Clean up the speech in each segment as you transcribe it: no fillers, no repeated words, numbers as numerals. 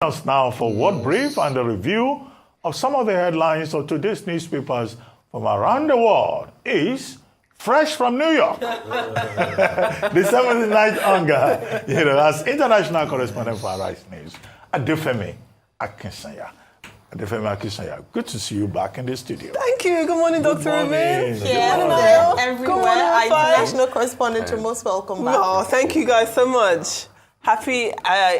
Us now for World Brief and a review of some of the headlines of today's newspapers from around the world is fresh from New York. The 79th hunger, as international correspondent for Arise News, Adefemi Akinsanya. Adefemi Akinsanya, good to see you back in the studio. Thank you. Good morning, Dr. Ruben. Yeah, everywhere. Our Fine. international correspondent, you're most welcome back. Oh, thank you guys so much. Happy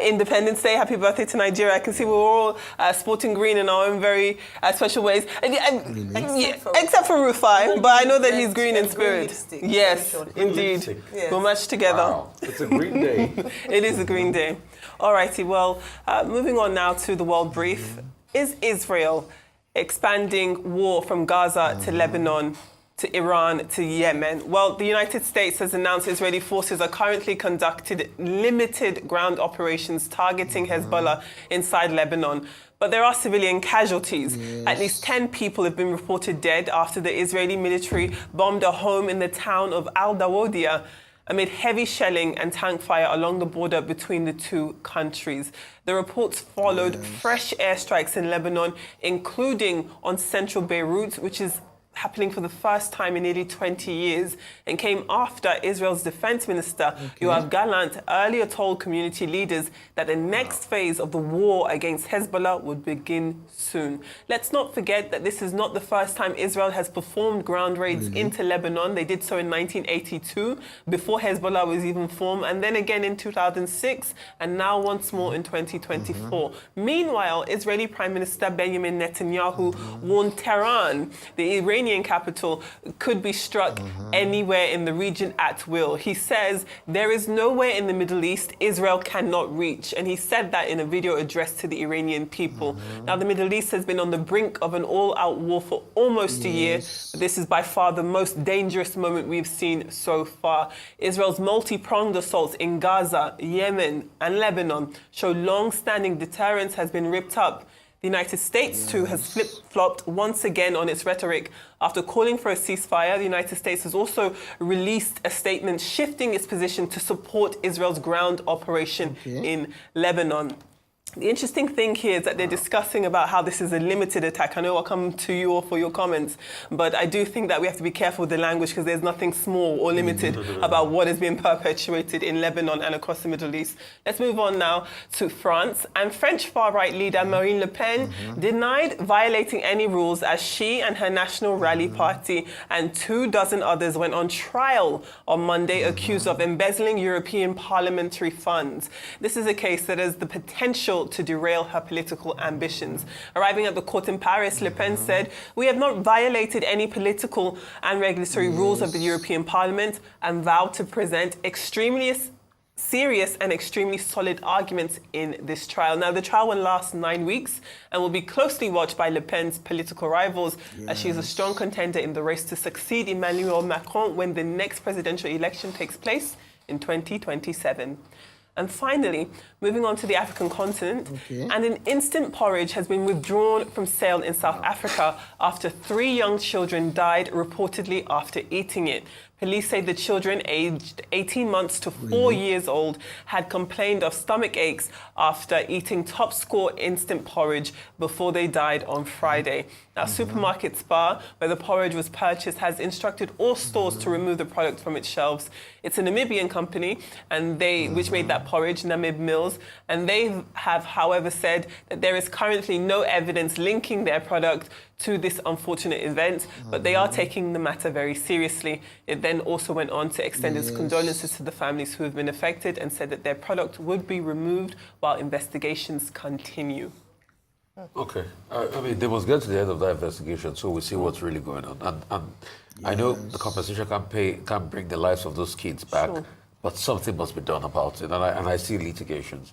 Independence Day. Happy birthday to Nigeria. I can see we're all sporting green in our own very special ways. Except for Rufai, but I know that he's green in spirit. Yes, indeed. Yes. We'll match together. Wow, it's a green day. It is a green day. All righty, well, moving on now to the World Brief. Is Israel expanding war from Gaza to Lebanon to Iran to Yemen? Well, the United States has announced Israeli forces are currently conducting limited ground operations targeting Hezbollah inside Lebanon. But there are civilian casualties. Yes. At least 10 people have been reported dead after the Israeli military bombed a home in the town of Al-Dawodia amid heavy shelling and tank fire along the border between the two countries. The reports followed fresh airstrikes in Lebanon, including on central Beirut, which is happening for the first time in nearly 20 years, and came after Israel's defense minister, Yoav Gallant, earlier told community leaders that the next phase of the war against Hezbollah would begin soon. Let's not forget that this is not the first time Israel has performed ground raids into Lebanon. They did so in 1982, before Hezbollah was even formed, and then again in 2006, and now once more in 2024. Meanwhile, Israeli Prime Minister Benjamin Netanyahu warned Tehran, the Iranian capital, could be struck anywhere in the region at will. He says there is nowhere in the Middle East Israel cannot reach, and he said that in a video addressed to the Iranian people. Now, the Middle East has been on the brink of an all-out war for almost a year. But this is by far the most dangerous moment we've seen so far. Israel's multi-pronged assaults in Gaza, Yemen, and Lebanon show long-standing deterrence has been ripped up. The United States, too, has flip-flopped once again on its rhetoric. After calling for a ceasefire, the United States has also released a statement shifting its position to support Israel's ground operation in Lebanon. The interesting thing here is that they're discussing about how this is a limited attack. I know I'll come to you all for your comments, but I do think that we have to be careful with the language because there's nothing small or limited about what is being perpetuated in Lebanon and across the Middle East. Let's move on now to France. And French far-right leader Marine Le Pen denied violating any rules as she and her National Rally Party and 24 others went on trial on Monday accused of embezzling European parliamentary funds. This is a case that has the potential to derail her political ambitions. Arriving at the court in Paris, Le Pen said, "We have not violated any political and regulatory rules of the European Parliament," and vowed to present extremely serious and extremely solid arguments in this trial. Now, the trial will last 9 weeks and will be closely watched by Le Pen's political rivals, as she is a strong contender in the race to succeed Emmanuel Macron when the next presidential election takes place in 2027. And finally, moving on to the African continent, and an instant porridge has been withdrawn from sale in South Africa after 3 young children died reportedly after eating it. Police say the children, aged 18 months to 4 years old, had complained of stomach aches after eating top score instant porridge before they died on Friday. Now, Supermarket Spar, where the porridge was purchased, has instructed all stores to remove the product from its shelves. It's a Namibian company, and which made that porridge, Namib Mills, and they have, however, said that there is currently no evidence linking their product to this unfortunate event, but they are taking the matter very seriously. It then also went on to extend its condolences to the families who have been affected and said that their product would be removed while investigations continue. Okay. I mean, they must get to the end of that investigation so we see what's really going on. And I know the compensation can't bring the lives of those kids back, but something must be done about it. And I see litigations.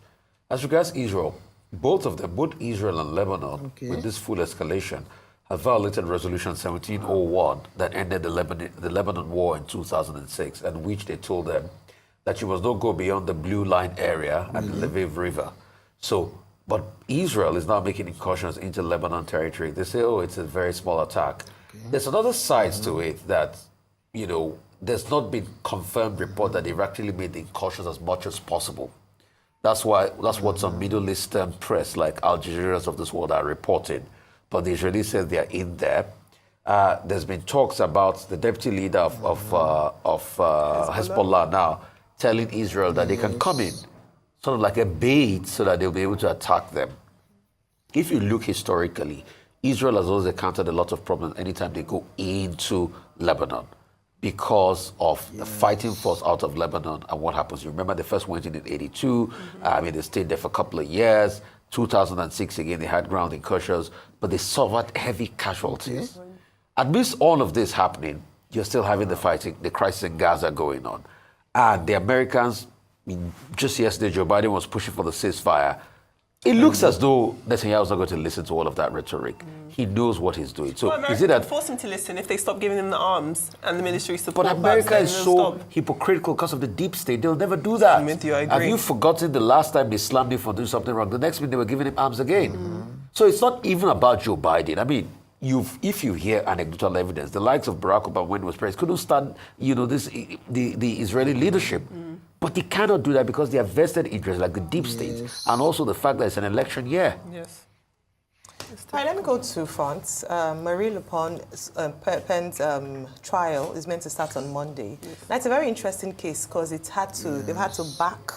As regards Israel, both of them, both Israel and Lebanon, with this full escalation, have violated Resolution 1701 that ended the Lebanon war in 2006, and which they told them that you must not go beyond the Blue Line area and the Lviv River. But Israel is now making incursions into Lebanon territory. They say, oh, it's a very small attack. There's another side to it that, there's not been confirmed report that they've actually made the incursions as much as possible. That's what some Middle Eastern press, like Al Jazeera of this world, are reporting. But the Israelis said they are in there. There's been talks about the deputy leader of Hezbollah now telling Israel that they can come in, sort of like a bait, so that they'll be able to attack them. If you look historically, Israel has always encountered a lot of problems anytime they go into Lebanon because of the fighting force out of Lebanon and what happens. You remember they first went in 82. They stayed there for a couple of years. 2006, again, they had ground incursions, but they suffered heavy casualties. Amidst all of this happening, you're still having the fighting, the crisis in Gaza going on. And the Americans, just yesterday, Joe Biden was pushing for the ceasefire. It looks as though Netanyahu's not going to listen to all of that rhetoric. He knows what he's doing. So America is it that can force him to listen if they stop giving him the arms and the military support? But America is so stop. hypocritical because of the deep state. They'll never do that. I'm with you, I agree. Have you forgotten the last time they slammed him for doing something wrong? The next minute they were giving him arms again. So it's not even about Joe Biden. I mean, if you hear anecdotal evidence, the likes of Barack Obama when he was president couldn't stand, the Israeli leadership. But they cannot do that because they have vested interests like the deep state and also the fact that it's an election year. Yes. All right, let me go to France. Marie Le Pen's trial is meant to start on Monday. Now, it's a very interesting case because they've had to back,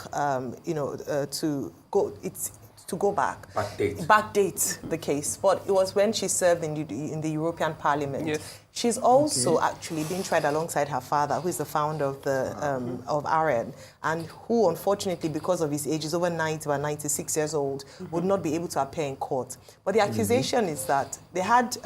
to go back. Backdate the case. But it was when she served in the European Parliament. Yes. She's also actually being tried alongside her father, who is the founder of of Isreal, and who, unfortunately, because of his age, is over 90 or 96 years old, would not be able to appear in court. But the accusation is that they had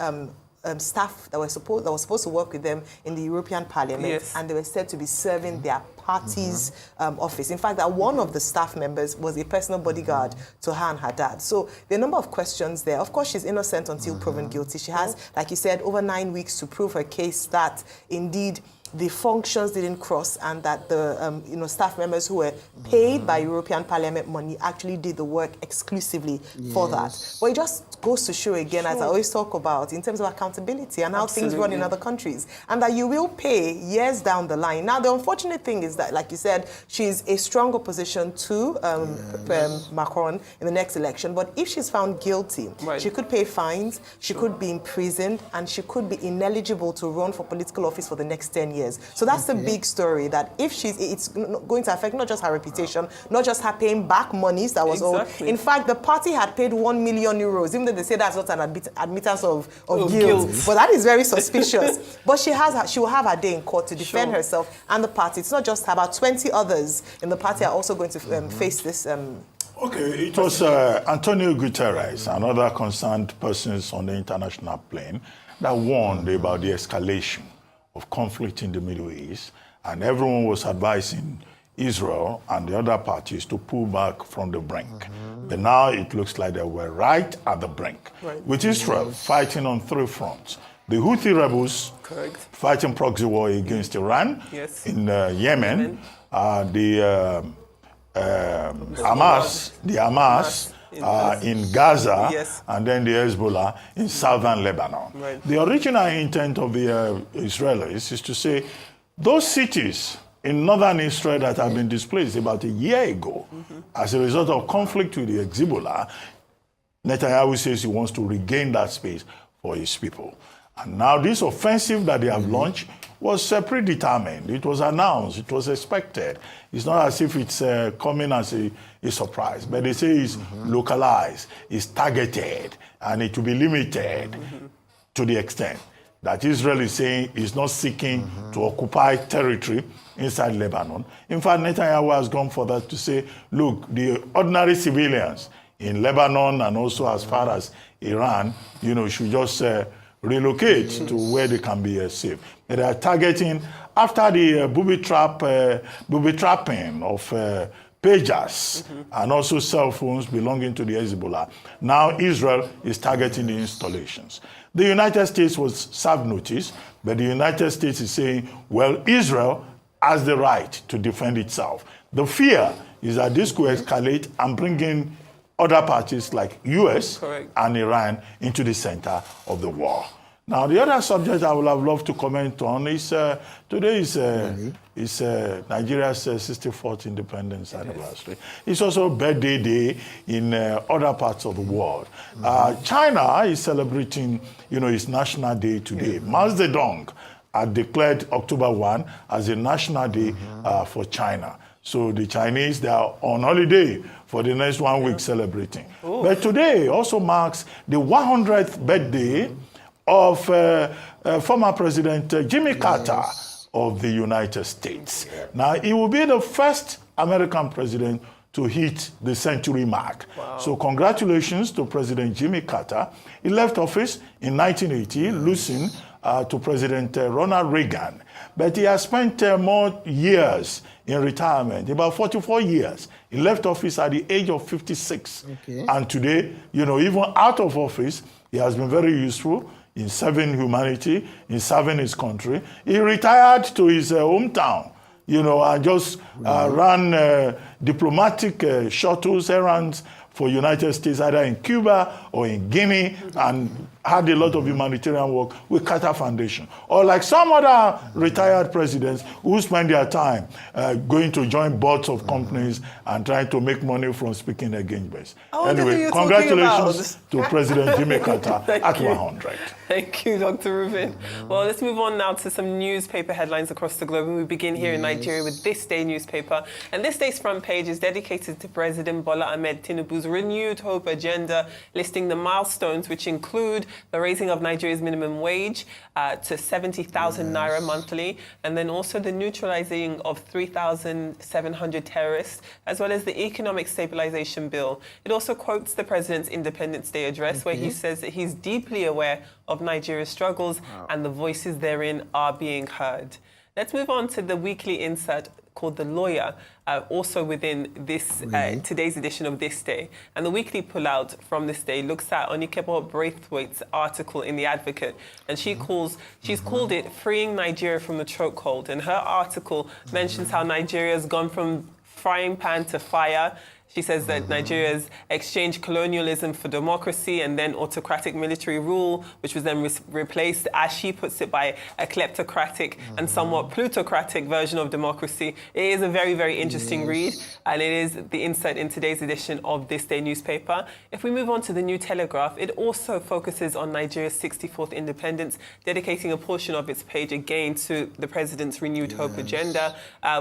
staff that were supposed to work with them in the European Parliament, and they were said to be serving their party's office. In fact, that one of the staff members was a personal bodyguard to her and her dad. So there are a number of questions there. Of course, she's innocent until proven guilty. She has, like you said, over 9 weeks to prove her case that indeed the functions didn't cross and that the staff members who were paid by European Parliament money actually did the work exclusively for that. But it just goes to show again, as I always talk about, in terms of accountability and how things run in other countries, and that you will pay years down the line. Now, the unfortunate thing is that, like you said, she's a strong opposition to Macron in the next election, but if she's found guilty, she could pay fines, she could be imprisoned, and she could be ineligible to run for political office for the next 10 years. So that's the big story, that if it's going to affect not just her reputation, not just her paying back monies that was owed. In fact, the party had paid 1 million euros, even though they say that's not an admittance of guilt. But that is very suspicious. But she will have her day in court to defend herself and the party. It's not just her, about 20 others in the party are also going to face this. Okay, it was Antonio Guterres and other concerned persons on the international plane that warned about the escalation of conflict in the Middle East, and everyone was advising Israel and the other parties to pull back from the brink. But now it looks like they were right at the brink, with Israel fighting on 3 fronts. The Houthi rebels fighting proxy war against Iran in Yemen, the Hamas in Gaza, and then the Hezbollah in southern Lebanon. The original intent of the Israelis is to say those cities in northern Israel that have been displaced about a year ago as a result of conflict with the Hezbollah, Netanyahu says he wants to regain that space for his people. And now this offensive that they have launched was predetermined. It was announced. It was expected. It's not as if it's coming as a surprise, but they say it's localized, it's targeted, and it will be limited to the extent that Israel is saying it's not seeking to occupy territory inside Lebanon. In fact, Netanyahu has gone further to say, look, the ordinary civilians in Lebanon and also as far as Iran, should just relocate to where they can be safe. And they are targeting, after the booby trapping of pagers and also cell phones belonging to the Hezbollah, now Israel is targeting the installations. The United States was served notice, but the United States is saying, well, Israel has the right to defend itself. The fear is that this could escalate and bring in other parties like US and Iran into the center of the war. Now, the other subject I would have loved to comment on is today is Nigeria's 64th independence anniversary. It's also birthday day in other parts of the world. China is celebrating, its National Day today. Mao Zedong had declared October 1 as a national day for China. So the Chinese, they are on holiday for the next 1 week celebrating. Ooh. But today also marks the 100th birthday of former President Jimmy Carter of the United States. Yeah. Now, he will be the first American president to hit the century mark. Wow. So congratulations to President Jimmy Carter. He left office in 1980, losing to President Ronald Reagan. But he has spent more years in retirement, about 44 years. He left office at the age of 56. Okay. And today, even out of office, he has been very useful in serving humanity, in serving his country. He retired to his hometown, and just ran diplomatic shuttles, errands for United States, either in Cuba or in Guinea, and had a lot of humanitarian work with Carter Foundation. Or like some other retired presidents who spend their time going to join boards of companies and trying to make money from speaking engagements. Anyway, congratulations to President Jimmy Carter at 100. Thank you, Dr. Reuben. Well, let's move on now to some newspaper headlines across the globe. And we begin here in Nigeria with This Day newspaper. And this day's front page is dedicated to President Bola Ahmed Tinubu's renewed hope agenda, listing the milestones which include the raising of Nigeria's minimum wage to 70,000 naira monthly, and then also the neutralizing of 3,700 terrorists, as well as the economic stabilization bill. It also quotes the president's Independence Day address, where he says that he's deeply aware of Nigeria's struggles and the voices therein are being heard. Let's move on to the weekly insert called The Lawyer, also within this today's edition of This Day. And the weekly pullout from this day looks at Onikepo Braithwaite's article in The Advocate, and she's called it Freeing Nigeria from the Chokehold. And her article mentions how Nigeria has gone from frying pan to fire. She says that Nigeria's exchanged colonialism for democracy and then autocratic military rule, which was then replaced, as she puts it, by a kleptocratic and somewhat plutocratic version of democracy. It is a very, very interesting read, and it is the insight in today's edition of This Day newspaper. If we move on to the New Telegraph, it also focuses on Nigeria's 64th independence, dedicating a portion of its page again to the president's renewed hope agenda,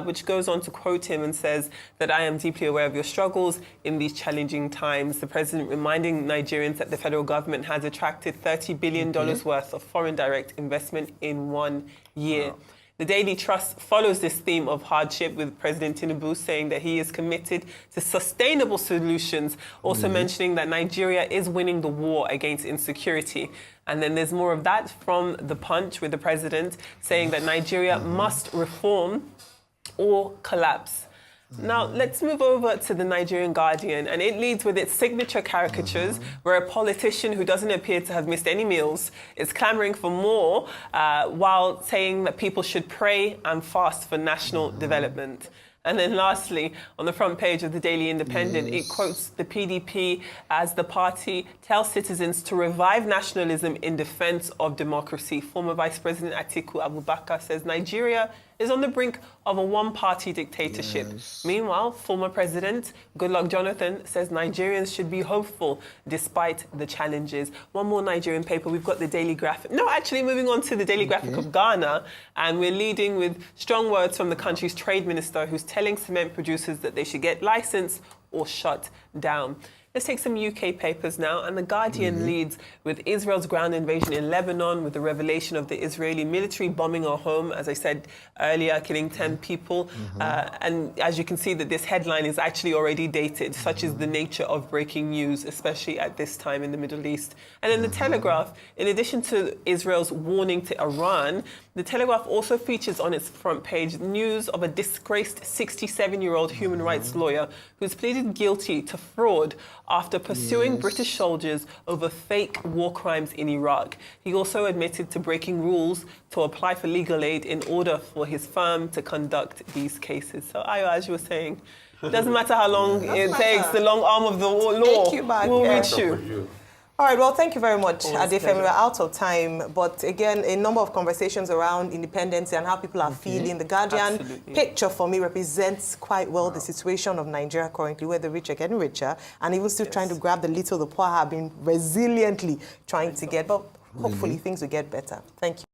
which goes on to quote him and says that I am deeply aware of your struggles in these challenging times. The president reminding Nigerians that the federal government has attracted $30 billion worth of foreign direct investment in 1 year. Wow. The Daily Trust follows this theme of hardship, with President Tinubu saying that he is committed to sustainable solutions, also mentioning that Nigeria is winning the war against insecurity. And then there's more of that from The Punch, with the president saying that Nigeria must reform or collapse. Now, let's move over to the Nigerian Guardian, and it leads with its signature caricatures, where a politician who doesn't appear to have missed any meals is clamoring for more, while saying that people should pray and fast for national development. And then lastly, on the front page of the Daily Independent, it quotes the PDP as the party tells citizens to revive nationalism in defense of democracy. Former Vice President Atiku Abubakar says Nigeria is on the brink of a one-party dictatorship. Meanwhile, former President Goodluck Jonathan says Nigerians should be hopeful despite the challenges. One more Nigerian paper, we've got the Daily Graphic. No, actually, moving on to the Daily Graphic of Ghana, and we're leading with strong words from the country's trade minister, who's telling cement producers that they should get licensed or shut down. Let's take some UK papers now, and The Guardian leads with Israel's ground invasion in Lebanon, with the revelation of the Israeli military bombing a home, as I said earlier, killing 10 people. And as you can see, that this headline is actually already dated. Such is the nature of breaking news, especially at this time in the Middle East. And in The Telegraph, in addition to Israel's warning to Iran, The Telegraph also features on its front page news of a disgraced 67-year-old human rights lawyer who's pleaded guilty to fraud after pursuing British soldiers over fake war crimes in Iraq. He also admitted to breaking rules to apply for legal aid in order for his firm to conduct these cases. So, Ayo, as you were saying, it doesn't matter how long it takes, the long arm of the law will reach you. All right, well, thank you very much, Always Adefemi. We're pleasure. out of time, but again, a number of conversations around independence and how people are feeling. The Guardian Absolutely. picture, for me, represents quite well the situation of Nigeria currently, where the rich are getting richer, and even still trying to grab the little the poor have been resiliently trying to get, but hopefully things will get better. Thank you.